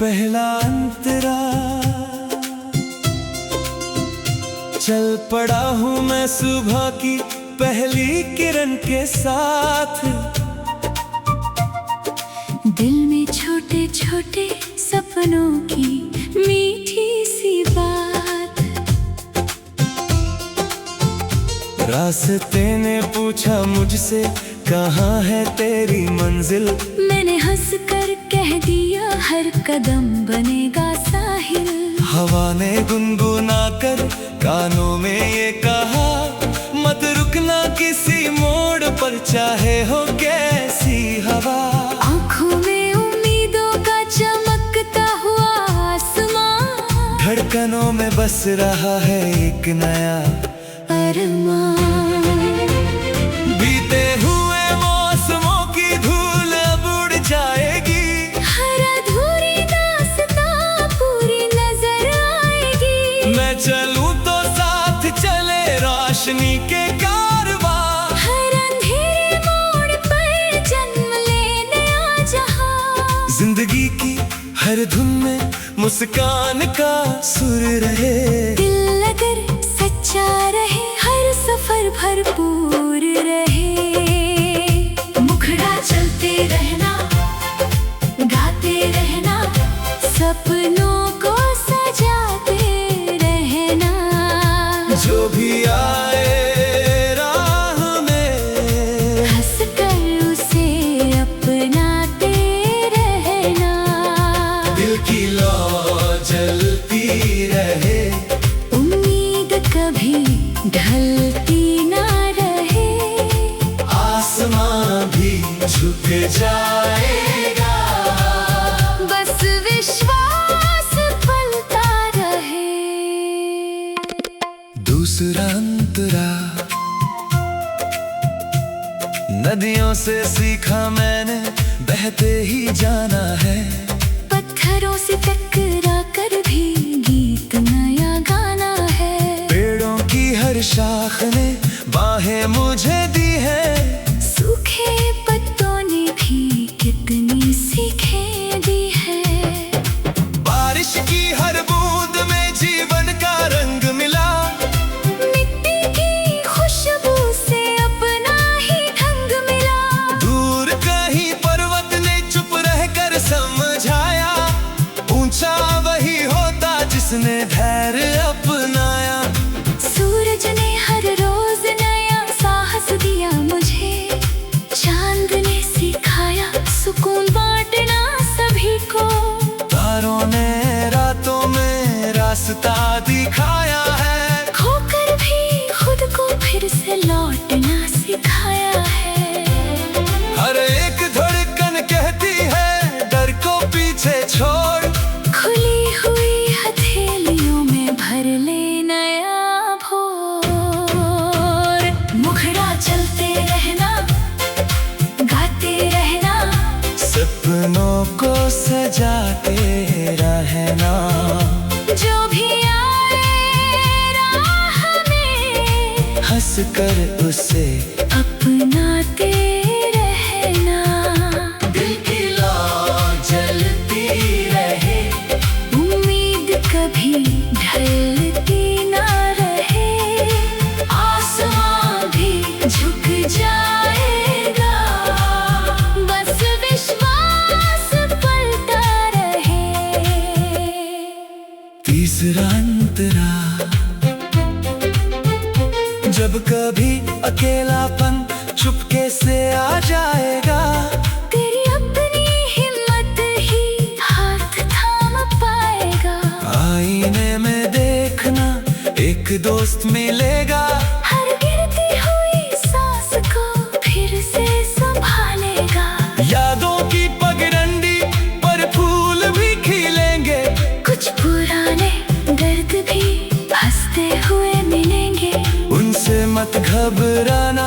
पहला अंतरा चल पड़ा हूँ मैं सुबह की पहली किरण के साथ। दिल में छोटे छोटे सपनों की मीठी सी बात। रास्ते ने पूछा मुझसे कहाँ है तेरी मंजिल। मैंने हंस कर कह दिया हर कदम बनेगा साहिल। हवा ने गुनगुना कर कानों में ये कहा मत रुकना किसी मोड़ पर चाहे हो कैसी हवा। आँखों में उम्मीदों का चमकता हुआ आसमां। धड़कनों में बस रहा है एक नया अरमान। बीते हुए मौसमों की धूल अब उड़ जाएगी। हर अधूरी दास्तां पूरी नजर आएगी। मैं चलूं तो साथ चले रोशनी के कारवां। हर अंधेरे मोड़ पर जन्म ले नया जहां। जिंदगी की हर धुन में मुस्कान का सुर रहे। दिल अगर सच्चा रहे हर सफर भरपूर रहे। मुखड़ा चलते रहना गाते रहना सपनों को सजाते रहना। जो भी आए राह में हंस कर उसे अपनाते रहना। दिल की लौ जलती रहे। उम्मीद कभी ढलती ना रहे। आसमां भी झुक जाएगा। बस विश्वास फलता रहे। दूसरा अंतरा नदियों से सीखा मैंने बहते ही जाना है। पत्थरों से टकरा कर भी गीत नया गाना है। पेड़ों की हर शाख ने बाहें मुझे दी है। सूखे पत्तों ने भी कितनी सीखें दी है। बारिश की हर बूंद में जीवन का रंग मिला। मिट्टी की खुशबू से अपना ही ढंग मिला। दूर कहीं पर्वत ने चुप रहकर समझाया ऊंचा वही होता जिसने धैर्य अपनाया। सूरज ने हर रोज नया साहस दिया मुझे। चांद ने सिखाया सुकून बांटना सभी को। तारों ने रातों में रास्ता दिखाया है। खोकर भी खुद को फिर से लौटना सिखाया है। हर एक धड़कन कहती है डर को पीछे छोड़। खुली हुई हथेलियों में भर ले नया भोर। मुखड़ा चलते रहना गाते रहना सपनों को सजाते रहना। जो भी आए राह में हंस कर उसे अपनाते रहना। दिल की लौ जलती रहे। उम्मीद कभी ढलती ना रहे। आसमां भी झुक जाएगा। बस विश्वास फलता रहे। तीसरा अंतरा जब कभी अकेलापन चुपके से आ जाएगा। तेरी अपनी हिम्मत ही हाथ थाम पाएगा। आईने में देखना एक दोस्त मिलेगा। हर गिरती हुई सांस को फिर से संभालेगा। यादों की पगडंडी पर फूल भी खिलेंगे। कुछ पुराने दर्द भी हंसते हुए मिलेंगे। उनसे मत घबराना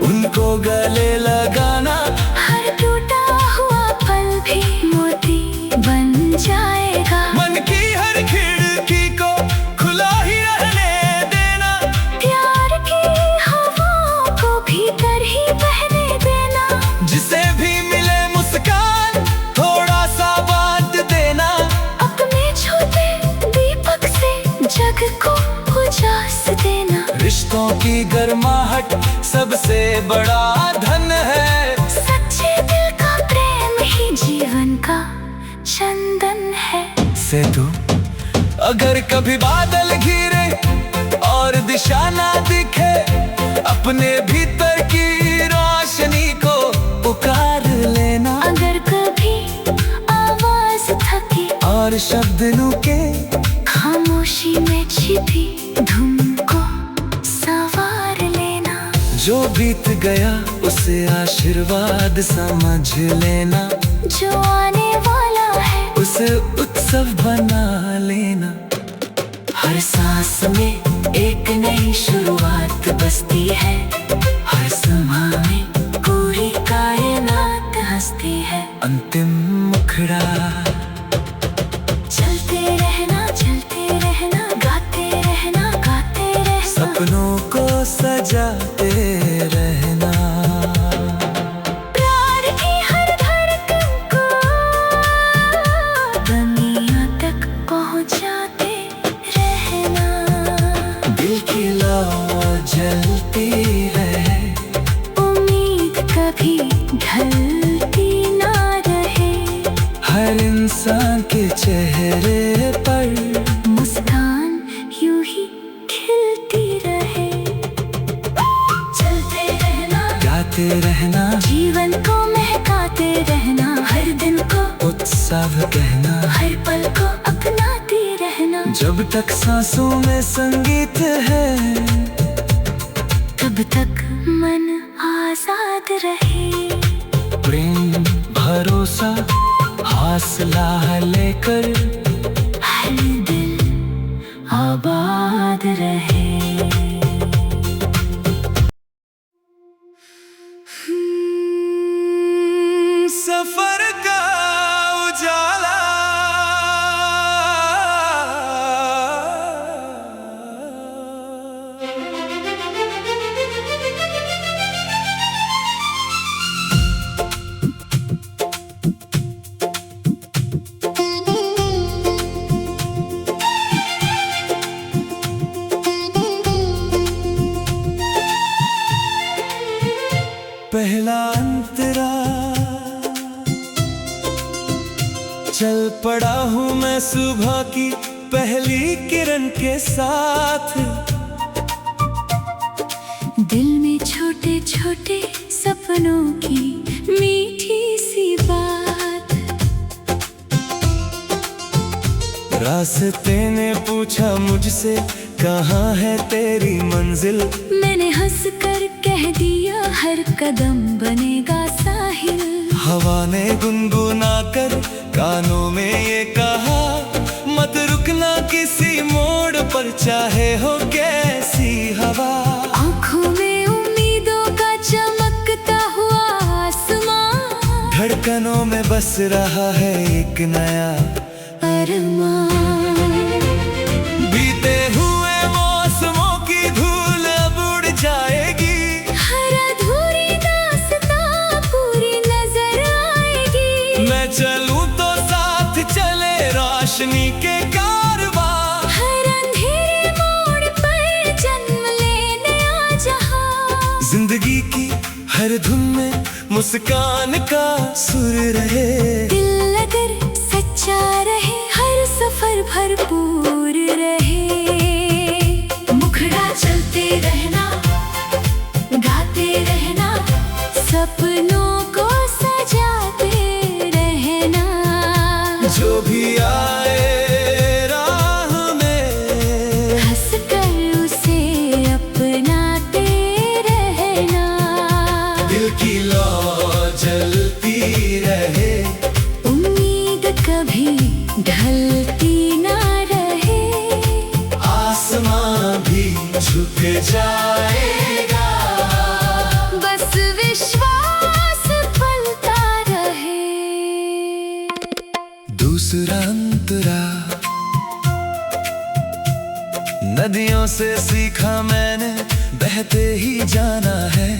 उनको गले लगाना। हर टूटा हुआ पल भी मोती बन जाएगा। मन की हर खिड़की को खुला ही रहने देना। प्यार गर्माहट सबसे बड़ा धन है। सच्चे दिल का प्रेम ही जीवन का चंदन है। से तू अगर कभी बादल घिरे और दिशा ना दिखे, अपने भीतर की रोशनी को पुकार लेना। अगर कभी आवाज थकी और शब्द रुके, खामोशी में छिपी धुन को संवार लेना। जो बीत गया उसे आशीर्वाद समझ लेना। जो आने वाला है उसे उत्सव बना लेना। हर सांस में एक नई शुरुआत बसती है। हर समय में पूरी कायनात हंसती है। अंतिम मुखड़ा चलते रहना, गाते रहना, सपनों को सजाते रहना। प्यार की हर धड़कन को दुनिया तक पहुंचाते रहना। दिल की लौ जलती रहे, उम्मीद कभी ढलती ना रहे। हर इंसान के चेहरे पर मुस्कान यूं ही खिलती रहे। चलते रहना, गाते रहना, जीवन को महकाते रहना। हर दिन को उत्सव कहना। हर पल को अपनाते रहना। जब तक सांसों में संगीत है, तब तक मन आजाद रहे। प्रेम भरोसा हौसला लेकर हर दिल आबाद रहे। सफर का उजाला पहला अंतरा चल पड़ा हूँ मैं सुबह की पहली किरण के साथ। दिल में छोटे छोटे सपनों की मीठी सी बात। रास्ते ने पूछा मुझसे कहाँ है तेरी मंजिल। मैंने हंस कर कह दिया हर कदम बनेगा साहिल। हवा ने गुनगुना कर कानों में ये कहा, मत रुकना किसी मोड़ पर चाहे हो कैसी हवा। आँखों में उम्मीदों का चमकता हुआ आसमां। धड़कनों में बस रहा है एक नया अरमान। बीते हुए मौसमों की धूल अब उड़ जाएगी। हर अधूरी दास्तां पूरी नजर आएगी। मैं चलूं तो साथ चले रोशनी के कारवां। हर अंधेरे मोड़ पर जन्म ले नया जहां। जिंदगी की हर धुन में मुस्कान का सुर रहे। दिल अगर सच्चा रहे, हर सफर भरपूर रहे। मुखड़ा चलते रहना, गाते रहना, सपनों को सजाते रहना। जो भी आए राह में, हंस कर उसे अपनाते रहना। दिल की लौ जलती रहे, उम्मीद कभी ढलती ना रहे। आसमां भी झुक जाएगा। बस विश्वास फलता रहे। दूसरा अंतरा नदियों से सीखा मैंने, बहते ही जाना है।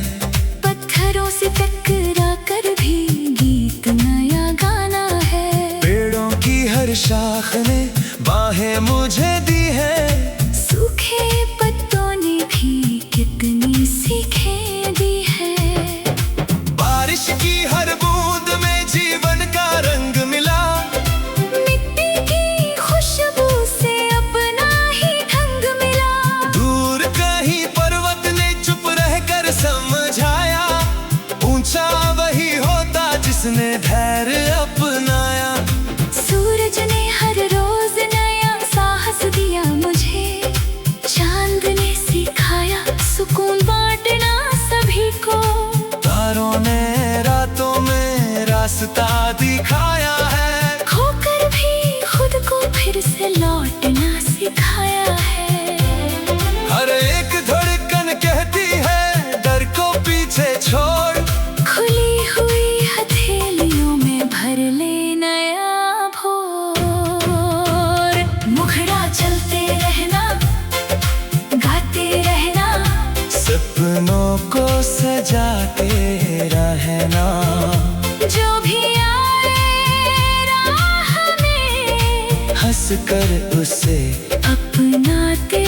पत्थरों से टकरा कर भी गीत नया गाना है। पेड़ों की हर शाख ने बाहें मुझे दी है। सूखे पत्तों ने भी कितनी रास्ता दिखाया है। खोकर भी खुद को फिर से लौटना सिखाया है। हर एक धड़कन कहती है डर को पीछे छोड़। खुली हुई हथेलियों में भर ले नया भोर। मुखड़ा चलते रहना, गाते रहना, सपनों को सजाते रहना। जो भी आए राह में हंस कर उसे अपनाते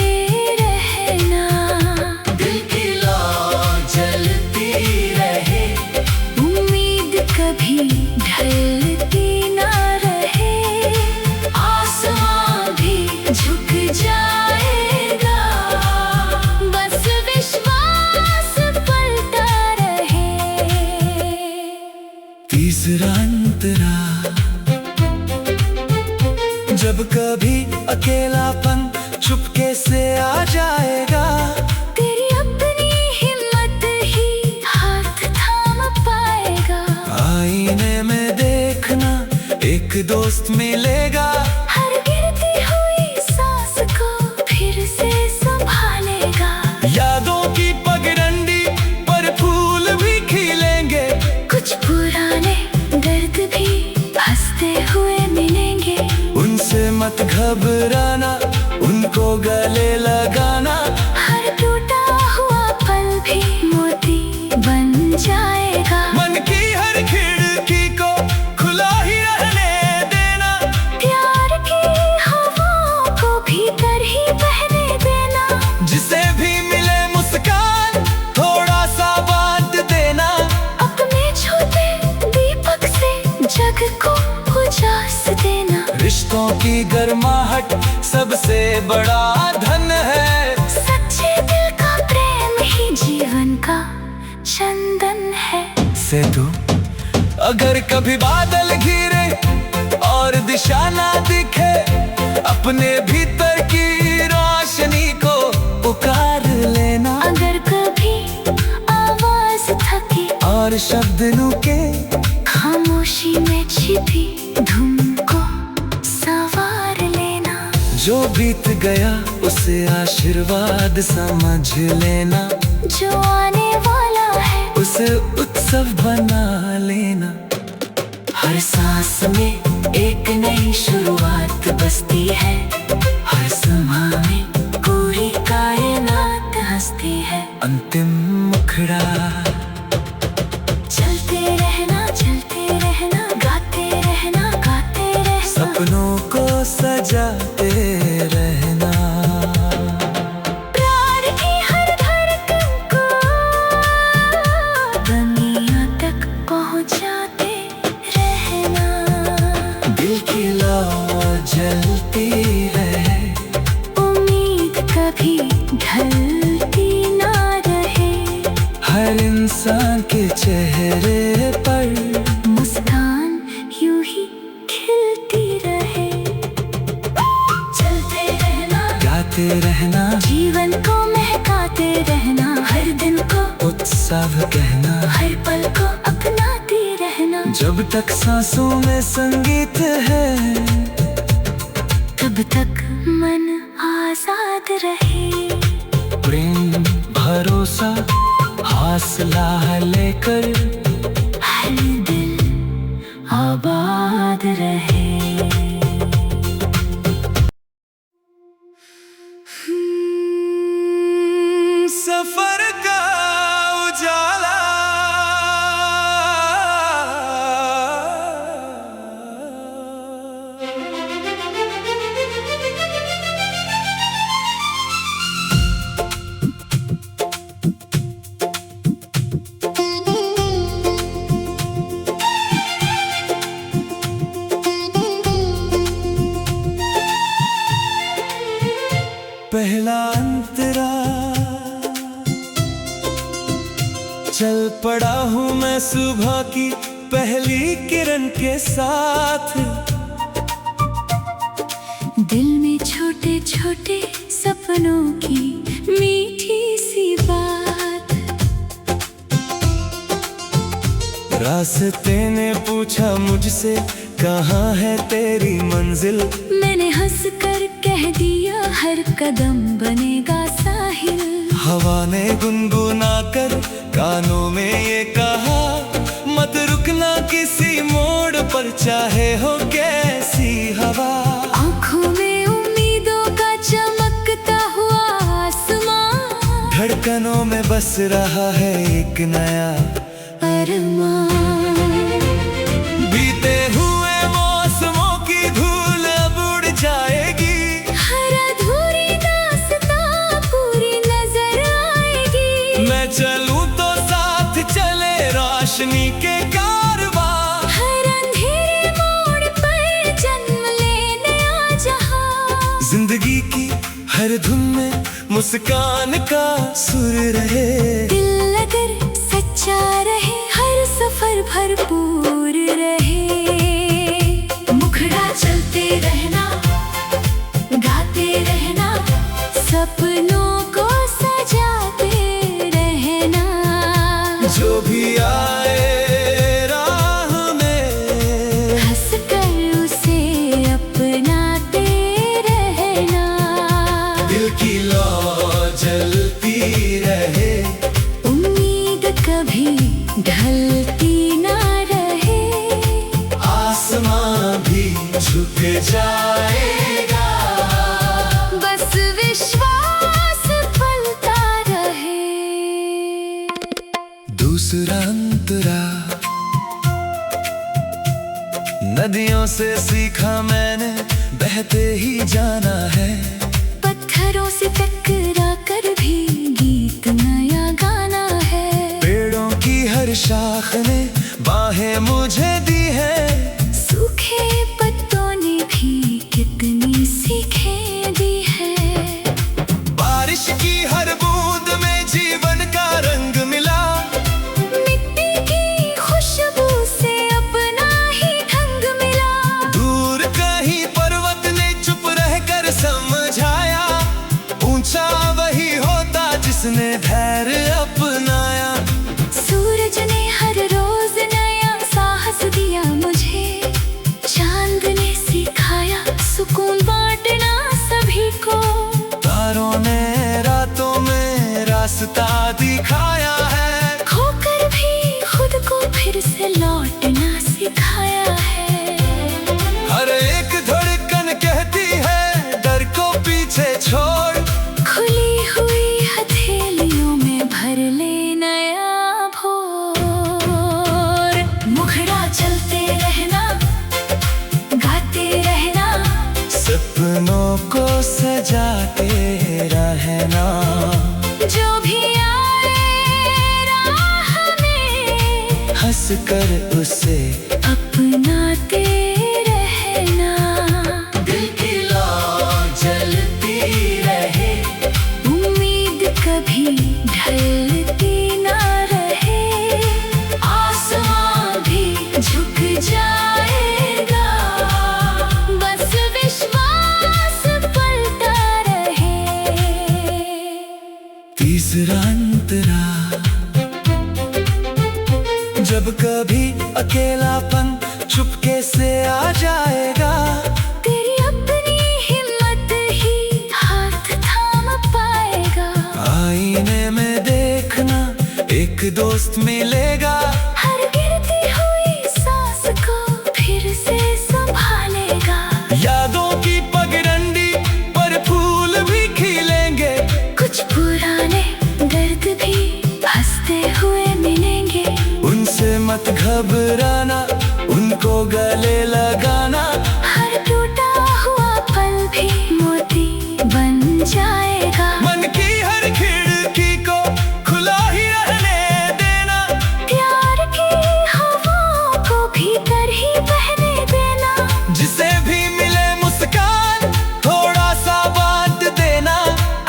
रहना। दिल की लौ जलती रहे, उम्मीद कभी ढलती ना रहे। आसमां भी झुक जाएगा, बस विश्वास पलता रहे। तीसरा अंतरा, जब कभी अकेलापन चुपके से आ जाएगा, तेरी अपनी हिम्मत ही हाथ थाम पाएगा। आईने में देखना एक दोस्त मिलेगा। हर गिरती हुई सांस को फिर से संभालेगा। यादों की पगडंडी पर फूल भी खिलेंगे। कुछ पुराने दर्द भी हंसते हुए मिलेंगे। उनसे मत घबराना, उनको गले लगाना। हर टूटा हुआ पल भी मोती बन जाएगा। मन की हर खिड़की को खुला ही रहने देना। प्यार की हवाओं को भीतर ही बहने देना। जिसे भी मिले मुस्कान थोड़ा सा बांट देना। अपने छोटे दीपक से जग को उजास देना। रिश्तों की गर्माहट सबसे बड़ा धन है। सच्चे दिल का प्रेम ही जीवन का चंदन है। सेतु, अगर कभी बादल घिरे और दिशा ना दिखे, अपने भीतर की रोशनी को पुकार लेना। अगर कभी आवाज थके और शब्द रुके, खामोशी में छिपी धुन को संवार लेना। जो बीत गया उसे आशीर्वाद समझ लेना। जो आने वाला है उसे उत्सव बना लेना। हर सांस में एक नई शुरुआत बसती है। हर समय में पूरी कायनात हंसती है। अंतिम मुखड़ा, चलते रहना, गाते रहना, गाते रहना। सपनों को सजाते रहना। प्यार की हर धड़कन को दुनिया तक पहुंचाते रहना। दिल की लौ जलती रहे, उम्मीद कभी ढलती ना रहे। हर इंसान के चेहरे पर मुस्कान यूं ही खिलती रहे। चलते रहना, गाते रहना, जीवन को महकाते रहना। हर दिन को उत्सव कहना। हर पल को अपनाते रहना। जब तक सांसों में संगीत है, तब तक मन आजाद रहे। प्रेम भरोसा हौसला लेकर हर दिल आबाद रहे। सफर का उजाला पहला अंतरा, चल पड़ा हूँ मैं सुबह की पहली किरण के साथ। दिल में छोटे छोटे सपनों की मीठी सी बात। रास्ते ने पूछा पूछा मुझसे कहाँ है तेरी मंजिल, मैंने हंस कर कह दिया हर कदम बनेगा साहिल। हवा ने गुनगुना कर कानों में ये कहा, मत रुकना किसी मोड़ पर चाहे हो कैसी हवा। आँखों में उम्मीदों का चमकता हुआ आसमां, धड़कनों में बस रहा है एक नया अरमान। बीते हुए मौसमों की धूल अब उड़ जाएगी, हर अधूरी दास्तां पूरी नजर आएगी। मैं चलूं तो साथ चले रोशनी के कारवां, हर अंधेरे मोड़ पर जन्म ले नया जहां। जिंदगी की हर धुन में मुस्कान का सुर रहे, दिल अगर सच्चा रहे हर सफर भरपूर रहे। मुखड़ा चलते रहना, गाते रहना, सपनों को सजाते रहना। जो भी आए राह में हंस कर उसे अपनाते रहना। दिल की लौ जलती रहे, उम्मीद कभी ढलती ना रहे। आसमां भी झुक जाएगा, बस विश्वास फलता रहे। दूसरा अंतरा। नदियों से सीखा मैंने बहते ही जाना है, पत्थरों से टकरा कर भी गीत नया गाना है। पेड़ों की हर शाख ने बाहें मुझे दी है, सूखे पत्तों ने भी कितनी सीखें दी है। बारिश की हर बूंद में जीवन का रंग मिला, मिट्टी की खुशबू से अपना ही ढंग मिला। दूर कहीं पर्वत ने चुप रहकर समझाया, ऊंचा वही होता जिसने धैर्य अपनाया। सूरज ने हर रोज नया साहस दिया मुझे, चांद ने सिखाया सुकून बांटना सभी को। तारों ने रातों में रास्ता दिखाया है, खोकर भी खुद को फिर से लौटना सिखाया है। हर एक धड़कन कहती है डर को पीछे छोड़, खुली हुई हथेलियों में भर ले नया भोर। मुखड़ा चलते रहना, गाते रहना, सपनों को सजाते रहना। जो भी आए राह में हंस कर उसे अपनाते रहना। दिल की लौ जलती रहे, उम्मीद कभी ढलती ना रहे। आसमां भी झुक जाएगा, बस विश्वास फलता रहे। तीसरा अंतरा। जब कभी अकेलापन चुपके से आ जाएगा, तेरी अपनी हिम्मत ही हाथ थाम पाएगा। आईने में देखना एक दोस्त मिलेगा, हर गिरती हुई सांस को फिर से संभालेगा। यादों की पगडंडी पर फूल भी खिलेंगे, कुछ पुराने दर्द भी हंसते हुए मिलेंगे। उनसे मत घबराना, उनको गले लगाना। हर टूटा हुआ पल भी मोती बन जाएगा। मन की हर खिड़की को खुला ही रहने देना, प्यार की हवाओं को भीतर ही बहने देना। जिसे भी मिले मुस्कान थोड़ा सा बांट देना।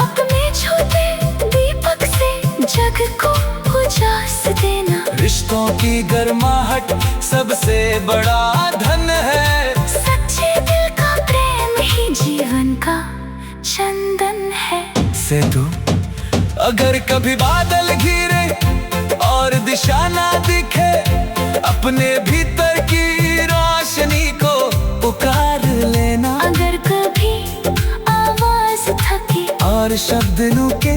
अपने छोटे दीपक से जग को उजास देना। रिश्तों की गर्माहट सबसे बड़ा धन है, सच्चे दिल का प्रेम ही जीवन का चंदन है। से तू अगर कभी बादल घिरे और दिशा ना दिखे, अपने भीतर की और शब्द के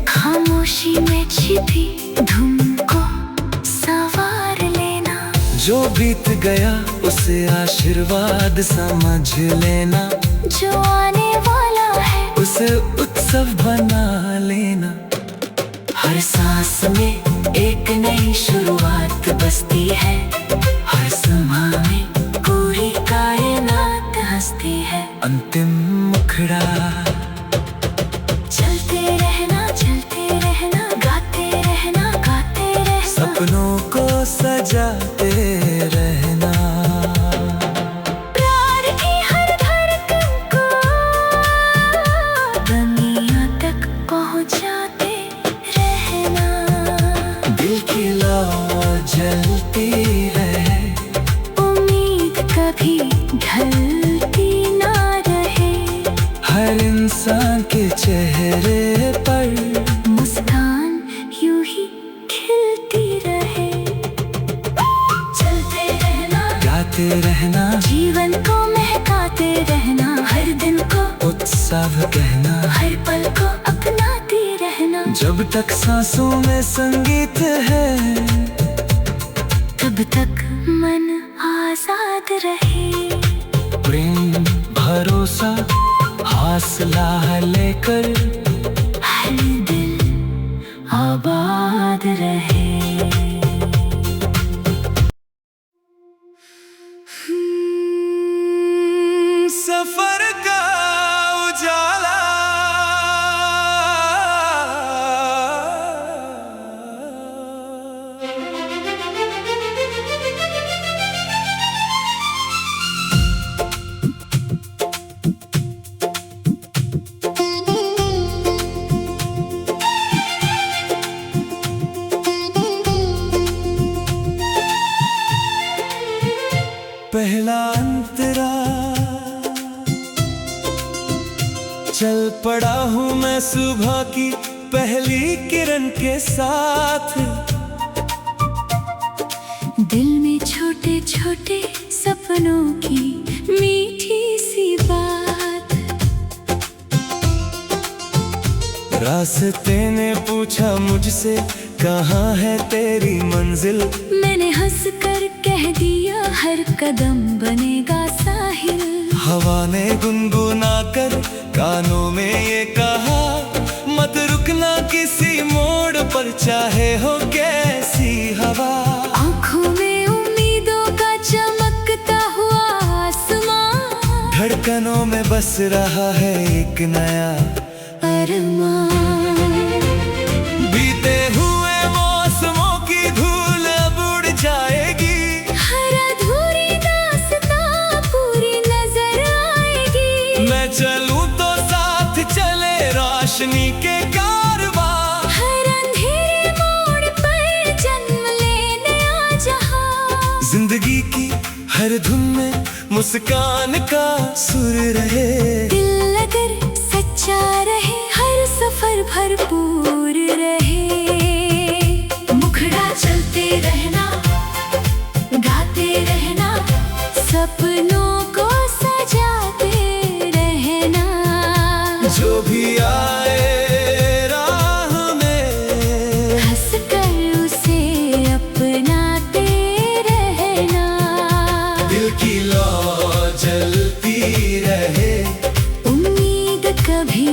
खामोशी में छिपी धुन को संवार लेना। जो बीत गया उसे आशीर्वाद समझ लेना। जो आने वाला है उसे उत्सव बना लेना। हर सांस में एक नई शुरुआत बसती है। हर समा में पूरी कायनात हंसती है। अंतिम मुखड़ा चलते रहना गाते रहना सपनों को सजाते रहना। प्यार की हर धड़कन को दुनिया तक पहुंचाते रहना। दिल की लौ जलती रहे, उम्मीद कभी ढलती ना रहे। हर इंसान के चेहरे पर मुस्कान यूं ही खिलती रहे। चलते रहना गाते रहना, जीवन को महकाते रहना। हर दिन को उत्सव कहना, हर पल को अपनाते रहना। जब तक सांसों में संगीत है तब तक मन आजाद रहे। प्रेम भरोसा हौसला लेकर हर दिल आबाद रहे। सफर का उजाला पहला अंतरा चल पड़ा हूँ मैं सुबह की पहली किरण के साथ। दिल में छोटे छोटे सपनों की मीठी सी बात। रास्ते ने पूछा मुझसे कहाँ है तेरी मंजिल। मैंने हंस कर कह दिया हर कदम बनेगा साहिल। हवा ने गुनगुना कर कानों में ये कहा, मत रुकना किसी मोड़ पर चाहे हो कैसी हवा। आँखों में उम्मीदों का चमकता हुआ आसमां। धड़कनों में बस रहा है एक नया अरमान। बीते हुए मौसमों की धूल अब उड़ जाएगी। हर अधूरी दास्तां पूरी नजर आएगी। मैं चलूं तो साथ चले रोशनी के कारवां। हर अंधेरे मोड़ पर जन्म ले नया जहां। जिंदगी की हर धुन में मुस्कान का सुर रहे। दिल अगर सच्चा रहे हर सफर भरपूर रहे। मुखड़ा चलते रहना गाते रहना सपनों को सजाते रहना। जो भी आए राह में हंस कर उसे अपनाते रहना। दिल की लौ जलती रहे, उम्मीद कभी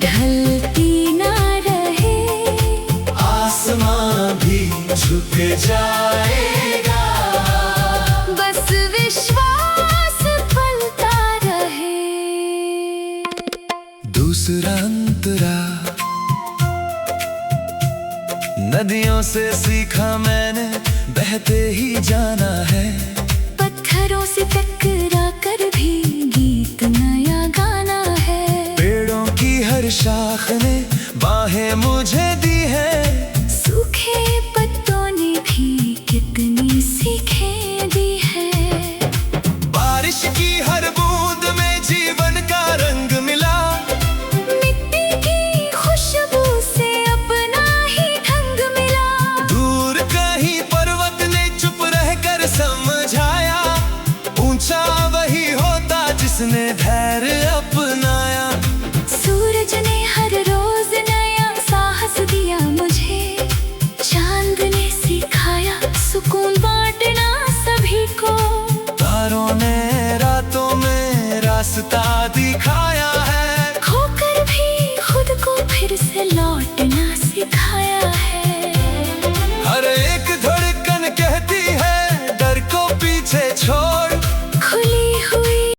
ढलती ना रहे। आसमां भी झुक जाएगा। बस विश्वास फलता रहे। दूसरा अंतरा नदियों से सीखा मैंने बहते ही जाना है। पत्थरों से टकरा कर भी गीत नया गाना है। पेड़ों की हर शाख ने बाहें मुझे दी है। सूखे पत्तों ने भी कितनी सीखें दी है। बारिश की हर बूंद में जीवन का रंग मिला। मिट्टी की खुशबू से अपना ही ढंग मिला। दूर कहीं पर्वत ने चुप रहकर समझाया, ऊंचा वही होता जिसने धैर्य अपनाया। सूरज ने हर रास्ता दिखाया।